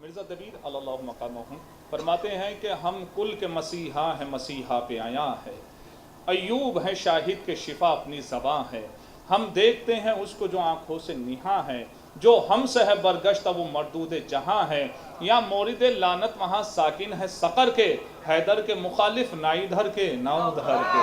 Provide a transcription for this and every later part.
مرزا دبیر اللہ مقامہم فرماتے ہیں کہ ہم کل کے مسیحا ہیں، مسیحا پہ آیا ہے، ایوب ہے شاہد کے شفا اپنی زباں ہے، ہم دیکھتے ہیں اس کو جو آنکھوں سے نہاں ہے، جو ہم سے ہے برگشتہ وہ مردود جہاں ہے، یا مورد لعنت وہاں ساکن ہے سقر کے، حیدر کے مخالف نہ ادھر کے نہ ادھر کے،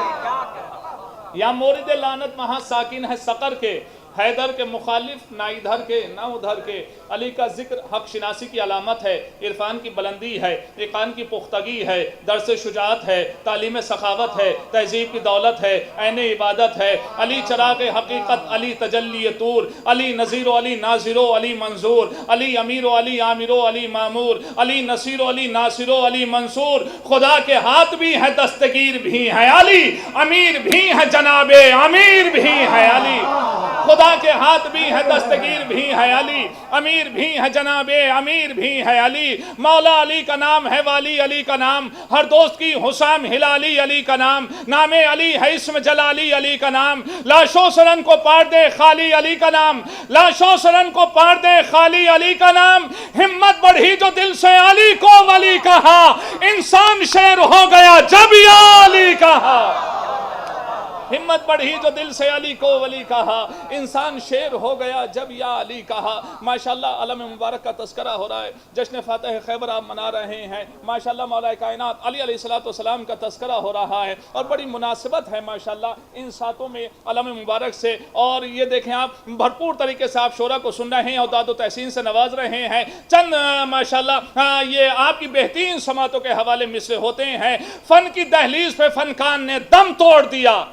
یا مورد لعنت وہاں ساکن ہے سقر کے، حیدر کے مخالف نہ ادھر کے نہ ادھر کے۔ علی کا ذکر حق شناسی کی علامت ہے، عرفان کی بلندی ہے، ایقان کی پختگی ہے، درس شجاعت ہے، تعلیم سخاوت ہے، تہذیب کی دولت ہے، عین عبادت ہے۔ علی چراغ حقیقت، علی تجلی طور، علی نذیر و علی ناظر و علی منظور، علی امیر و علی عامر و علی مامور، علی نصیر و علی ناصر و علی منصور۔ خدا کے ہاتھ بھی ہے، دستگیر بھی ہے علی، امیر بھی ہے جناب امیر بھی ہے علی۔ خدا کے ہاتھ بھی ہے، دستگیر بھی ہے علی، امیر بھی ہے جناب امیر بھی ہے علی۔ مولا علی کا نام ہے، والی علی کا نام، ہر دوست کی حسام ہلالی علی کا نام، نام علی ہے اسم جلالی علی کا نام۔ لاشوں سرن کو پار دے خالی علی کا نام، لاشوں سرن کو پار دے خالی علی کا نام۔ ہمت بڑھی جو دل سے علی کو ولی کہا، انسان شیر ہو گیا جب یا علی کہا۔ ہمت بڑھی جو دل سے علی کو ولی کہا، انسان شیر ہو گیا جب یا علی کہا۔ ماشاءاللہ علم مبارک کا تذکرہ ہو رہا ہے، جشن فاتح خیبر آپ منا رہے ہیں، ماشاءاللہ مولا کائنات علی علیہ السلام کا تذکرہ ہو رہا ہے، اور بڑی مناسبت ہے ماشاءاللہ ان ساتوں میں علم مبارک سے۔ اور یہ دیکھیں آپ بھرپور طریقے سے آپ شعرا کو سن رہے ہیں اور داد و تحسین سے نواز رہے ہیں۔ چند ماشاءاللہ یہ آپ کی بہترین سماعتوں کے حوالے مصرع ہوتے ہیں۔ فن کی دہلیز پہ فنکان نے دم توڑ دیا،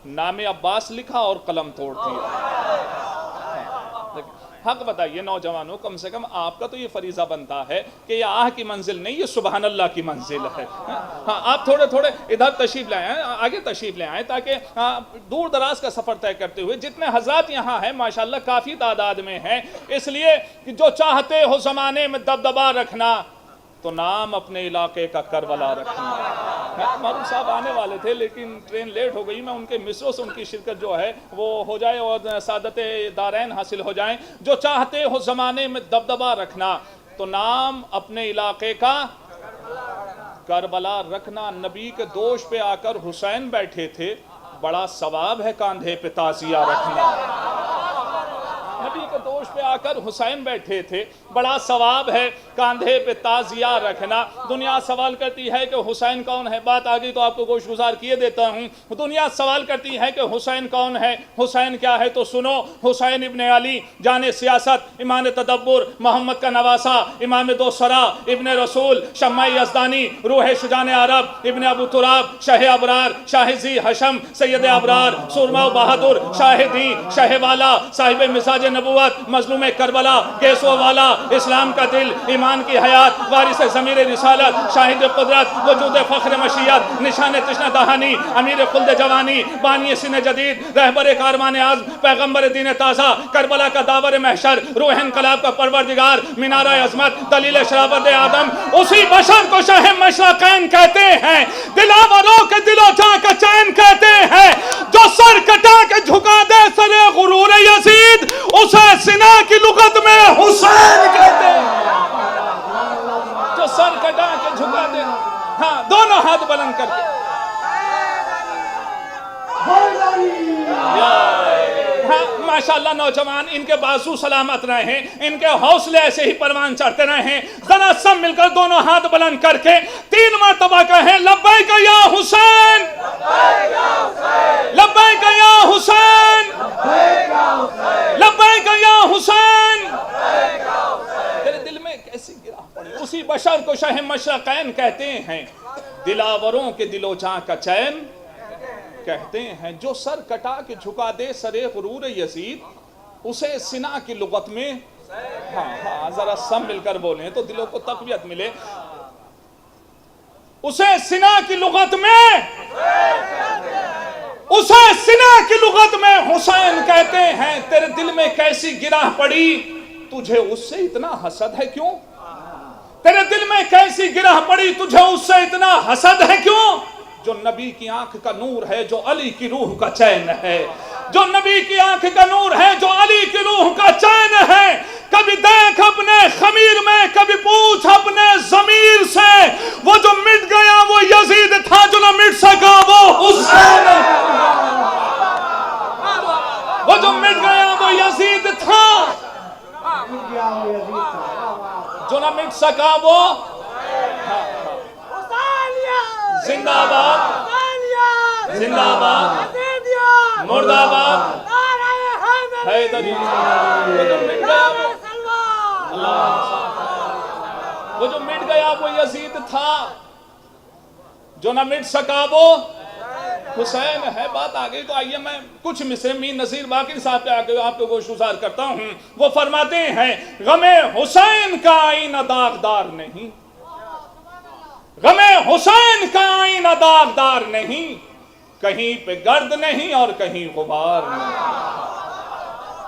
نام عباس لکھا اور قلم توڑ دیا۔ حق بتائیے نوجوانوں، کم سے کم آپ کا تو یہ فریضہ بنتا ہے کہ یہ آہ کی منزل نہیں، یہ سبحان اللہ کی منزل ہے۔ ہاں آپ تھوڑے تھوڑے ادھر تشریف لے آئیں، آگے تشریف لے آئیں، تاکہ دور دراز کا سفر طے کرتے ہوئے جتنے حضرات یہاں ہیں ماشاءاللہ کافی تعداد میں ہیں، اس لیے کہ جو چاہتے ہو زمانے میں دبدبا رکھنا تو نام اپنے علاقے کا کربلا رکھنا۔ معروف صاحب آنے والے تھے لیکن ٹرین لیٹ ہو گئی، میں ان کے مصروں سے ان کی شرکت جو ہے وہ ہو جائے اور سعادت دارین حاصل ہو جائیں۔ جو چاہتے ہو زمانے میں دبدبا رکھنا تو نام اپنے علاقے کا کربلا رکھنا۔ نبی کے دوش پہ آ کر حسین بیٹھے تھے، بڑا ثواب ہے کاندھے پہ تعزیہ رکھنا۔ نبی کے دوش پہ آ کر حسین بیٹھے تھے، بڑا ثواب ہے کاندھے پہ تعزیہ رکھنا۔ دنیا سوال کرتی ہے کہ حسین کون ہے، بات آگئی تو آپ کو گوش گزار کیے دیتا ہوں۔ دنیا سوال کرتی ہے کہ حسین کون ہے، حسین کیا ہے، تو سنو، حسین ابن علی جان سیاست، ایمان تدبر، محمد کا نواسہ، امام دو سرا، ابن رسول، شمع یزدانی، روح شجان عرب، ابن ابو تراب، شاہ ابرار، شاہ زی حشم، سید ابرار، سرما و بہادر، شاہ دین، شاہ والا، صاحب مزاج نبوت، مظلوم کربلا، کیسو والا، اسلام کا دل، ایمان کی حیات، وارث ضمیر رسالت، شاہد قدرت، وجود فخر مشیت، نشان تشنہ دہانی، امیر خلد جوانی، بانی سن جدید، رہبر کاروان عزم، پیغمبر دین تازہ، کربلا کا داور محشر، روح انقلاب کا پروردگار، مینارہ عظمت، دلیل شرافت آدم، اسی بشر کو شاہ مشرقین کہتے ہیں، دلاوروں کے دل و جاں کا چین کہتے ہیں، جو سر کٹا کے جھکا دے سر غرور یزید، اسے سنا کی لغت میں حسین کہتے ہیں۔ جو سر کٹا کے جھکا دے، ہاں دونوں ہاتھ بلند کر کے، ہاں ماشاءاللہ نوجوان ان کے بازو سلامت رہیں، ان کے حوصلے ایسے ہی پروان چڑھتے رہیں۔ ذرا سب مل کر دونوں ہاتھ بلند کر کے 3 مرتبہ کہیں لبیک یا حسین، لبیک یا حسین، لبیک یا حسین۔ تیرے دل میں کیسی گرا پڑی، اسی بشر کو شاہ مشرقین کہتے ہیں، دلاوروں کے دل و جاں کا چین کہتے ہیں، جو سر کٹا کے جھکا دے سر غرور یزید، اسے سنا کی لغت میں، ہاں ذرا سب مل کر بولیں تو دلوں کو تقویت ملے، اسے سنا کی لغت میں، اسے سنا کی لغت میں حسین کہتے ہیں۔ تیرے دل میں کیسی گرہ پڑی، تجھے اس سے اتنا حسد ہے کیوں؟ تیرے دل میں کیسی گرہ پڑی، تجھے اس سے اتنا حسد ہے کیوں؟ جو نبی کی آنکھ کا نور ہے، جو علی کی روح کا چین ہے، جو نبی کی آنکھ کا نور ہے، جو علی کی روح کا چین ہے۔ کبھی دیکھ اپنے خمیر میں، کبھی پوچھ جو نہ مٹ سکا وہ زندہ باد، زندہ باد، مردہ باد، حیدری۔ وہ جو مٹ گیا وہ یزید تھا، جو نہ مٹ سکا وہ حسین ہے۔ بات آگئی تو آئیے میں کچھ مصرے مین نذیر باقر صاحب کے آپ کو گوشگزار کرتا ہوں۔ وہ فرماتے ہیں غم حسین کا آئینہ داغدار نہیں، غم حسین کا آئینہ داغدار نہیں، کہیں پہ گرد نہیں اور کہیں غبار نہیں۔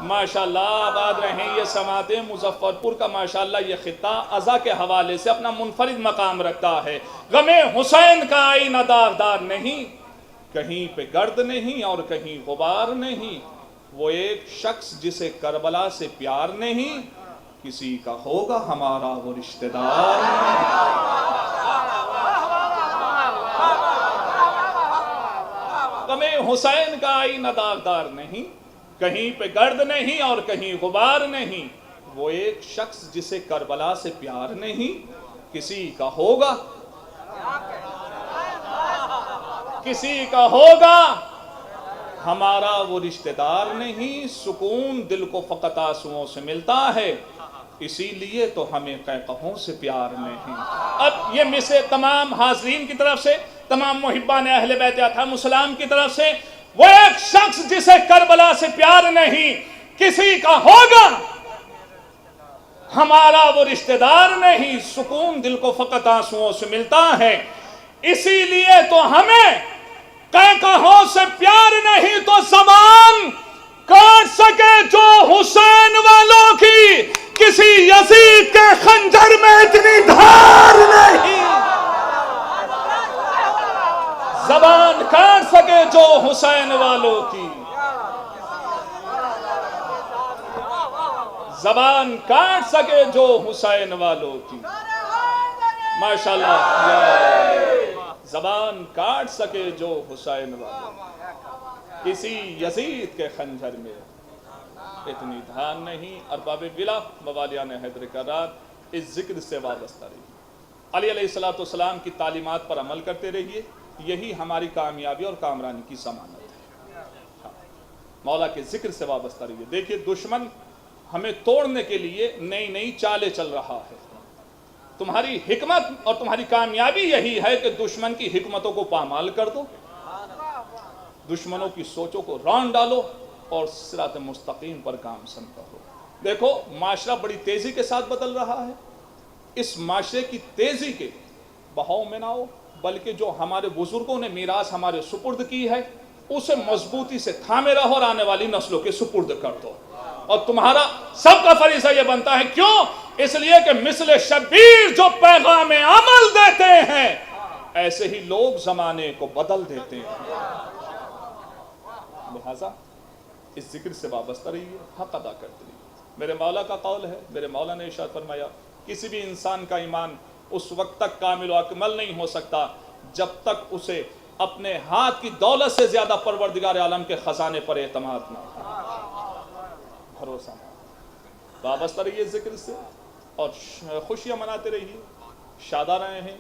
ماشاءاللہ آباد رہیں یہ سماعت مظفرپور کا ماشاءاللہ یہ خطہ ازا کے حوالے سے اپنا منفرد مقام رکھتا ہے۔ غم حسین کا آئینہ داغدار نہیں، کہیں پہ گرد نہیں اور کہیں غبار نہیں، وہ ایک شخص جسے کربلا سے پیار نہیں، کسی کا ہوگا ہمارا وہ رشتہ دار نہیں۔ غم حسین کا آئینہ داغدار نہیں، کہیں پہ گرد نہیں اور کہیں غبار نہیں، وہ ایک شخص جسے کربلا سے پیار نہیں، کسی کا ہوگا ہمارا وہ رشتہ دار نہیں۔ سکون دل کو فقط آنسوؤں سے ملتا ہے، اسی لیے تو ہمیں قہقہوں سے پیار نہیں۔ اب یہ مصرع تمام حاضرین کی طرف سے، تمام محبان اہل بیت اطہار السلام کی طرف سے، وہ ایک شخص جسے کربلا سے پیار نہیں، کسی کا ہوگا ہمارا وہ رشتہ دار نہیں۔ سکون دل کو فقط آنسوؤں سے ملتا ہے، اسی لیے تو ہمیں قہقہوں سے پیار نہیں۔ تو زبان کاٹ سکے جو حسین والوں کی، کسی یزید کے خنجر میں اتنی دھار نہیں۔ زبان کاٹ سکے جو حسین والوں کی، زبان کاٹ سکے جو حسین والوں کی، ماشاءاللہ، زبان کاٹ سکے جو حسین والوں کی، کسی یزید کے خنجر میں اتنی دھار نہیں۔ ارباب ولا موالیان حیدر کرات اس ذکر سے وابستہ رہیے، علی علیہ السلام کی تعلیمات پر عمل کرتے رہیے، یہی ہماری کامیابی اور کامرانی کی ضمانت ہے۔ مولا کے ذکر سے وابستہ رہیے۔ دیکھیے دشمن ہمیں توڑنے کے لیے نئی نئی چالیں چل رہا ہے، تمہاری حکمت اور تمہاری کامیابی یہی ہے کہ دشمن کی حکمتوں کو پامال کر دو، دشمنوں کی سوچوں کو ران ڈالو اور صراط مستقیم پر گامزن کرو۔ دیکھو معاشرہ بڑی تیزی کے ساتھ بدل رہا ہے، اس معاشرے کی تیزی کے بہاؤ میں نہ ہو، بلکہ جو ہمارے بزرگوں نے میراث ہمارے سپرد کی ہے اسے مضبوطی سے تھامے رہو اور آنے والی نسلوں کے سپرد کر دو۔ اور تمہارا سب کا فریضہ یہ بنتا ہے، کیوں؟ اس لیے کہ مثل شبیر جو پیغام عمل دیتے ہیں ایسے ہی لوگ زمانے کو بدل دیتے ہیں۔ لہذا اس ذکر سے وابستہ رہیے، حق ادا کرتے رہیے۔ میرے مولا کا قول ہے، میرے مولا نے ارشاد فرمایا کسی بھی انسان کا ایمان اس وقت تک کامل و اکمل نہیں ہو سکتا جب تک اسے اپنے ہاتھ کی دولت سے زیادہ پروردگار عالم کے خزانے پر اعتماد نہ ہو، بھروسہ نہ ہو۔ وابستہ رہیے ذکر سے اور خوشیاں مناتے رہیے، شادہ رہے ہیں،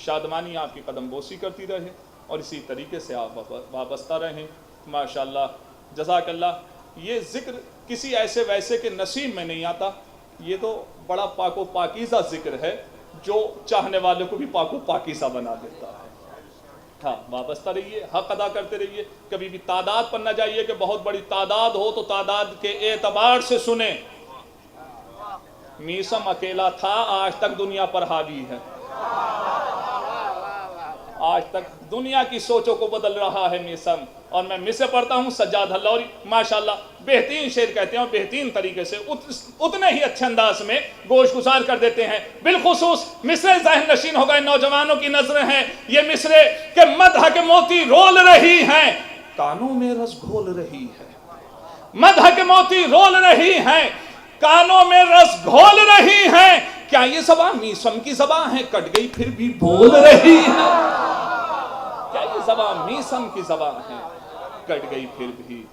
شادمانی آپ کی قدم بوسی کرتی رہے اور اسی طریقے سے آپ وابستہ رہیں۔ ماشاءاللہ، جزاک اللہ۔ یہ ذکر کسی ایسے ویسے کے نصیب میں نہیں آتا، یہ تو بڑا پاک و پاکیزہ ذکر ہے جو چاہنے والے کو بھی پاک و پاکیزہ بنا دیتا ہے۔ ہاں، وابستہ رہیے، حق ادا کرتے رہیے، کبھی بھی تعداد پر نہ جائیے کہ بہت بڑی تعداد ہو تو تعداد کے اعتبار سے سنیں۔ میسم اکیلا تھا، آج تک دنیا پر حاوی ہے، آج تک دنیا کی سوچوں کو بدل رہا ہے میسم۔ اور میں مصرع پڑھتا ہوں سجاد ہلوری ماشاءاللہ بہترین شعر کہتے ہیں اور بہترین طریقے سے اتنے ہی اچھے انداز میں گوش گزار کر دیتے ہیں۔ بالخصوص مصرع ذہن نشین ہو گئے نوجوانوں کی نظریں ہیں، یہ مصرع کہ مدح کے موتی رول رہی ہیں، کانوں میں رس گھول رہی ہے، مدح کے موتی رول رہی ہیں، کانوں میں رس گھول رہی ہیں، کیا یہ زبان میسم کی زبان ہے، کٹ گئی پھر بھی بول رہی ہے؟ کیا یہ زبان میسم کی زبان ہے، کٹ گئی پھر بھی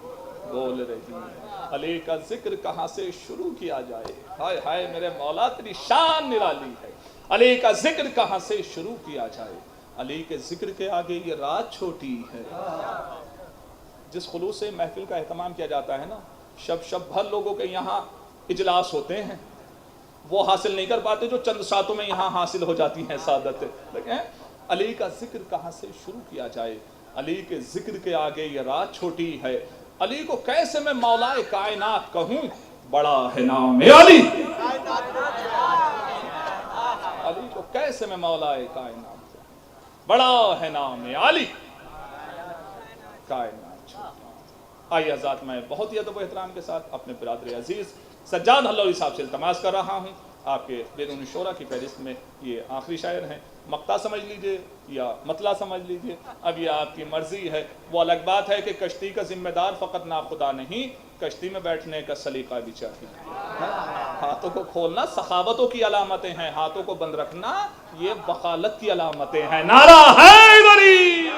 بول رہی ہے؟ علی کا ذکر کہاں سے شروع کیا جائے، ہائے ہائے میرے مولا تیری شان نرالی ہے، علی کا ذکر کہاں سے شروع کیا جائے، علی کے ذکر کے آگے یہ رات چھوٹی ہے۔ جس خلوص سے محفل کا اہتمام کیا جاتا ہے نا، شب بھر لوگوں کے یہاں اجلاس ہوتے ہیں، وہ حاصل نہیں کر پاتے جو چند ساتوں میں یہاں حاصل ہو جاتی ہیں سعادت۔ لیکن علی کا ذکر کہاں سے شروع کیا جائے، علی کے ذکر کے آگے یہ رات چھوٹی ہے، علی کو کیسے میں مولا کائنات کہوں، بڑا ہے نام علی، علی کو کیسے میں مولا کائنات کہوں، بڑا ہے نام علی، کائنات چھوٹی۔ آئیے حضرات، میں بہت ہی ادب و احترام کے ساتھ اپنے برادر عزیز سجاد حلوری صاحب سے التماس کر رہا ہوں، آپ کے بیرون شورا کی فہرست میں یہ آخری شاعر ہیں، مقطع سمجھ لیجئے یا مطلع سمجھ لیجئے، اب یہ آپ کی مرضی ہے۔ وہ الگ بات ہے کہ کشتی کا ذمہ دار فقط ناخدا نہیں، کشتی میں بیٹھنے کا سلیقہ بھی چاہیے۔ ہاتھوں کو کھولنا سخاوتوں کی علامتیں ہیں، ہاتھوں کو بند رکھنا یہ بخالت کی علامتیں ہیں۔ نعرہ حیدری!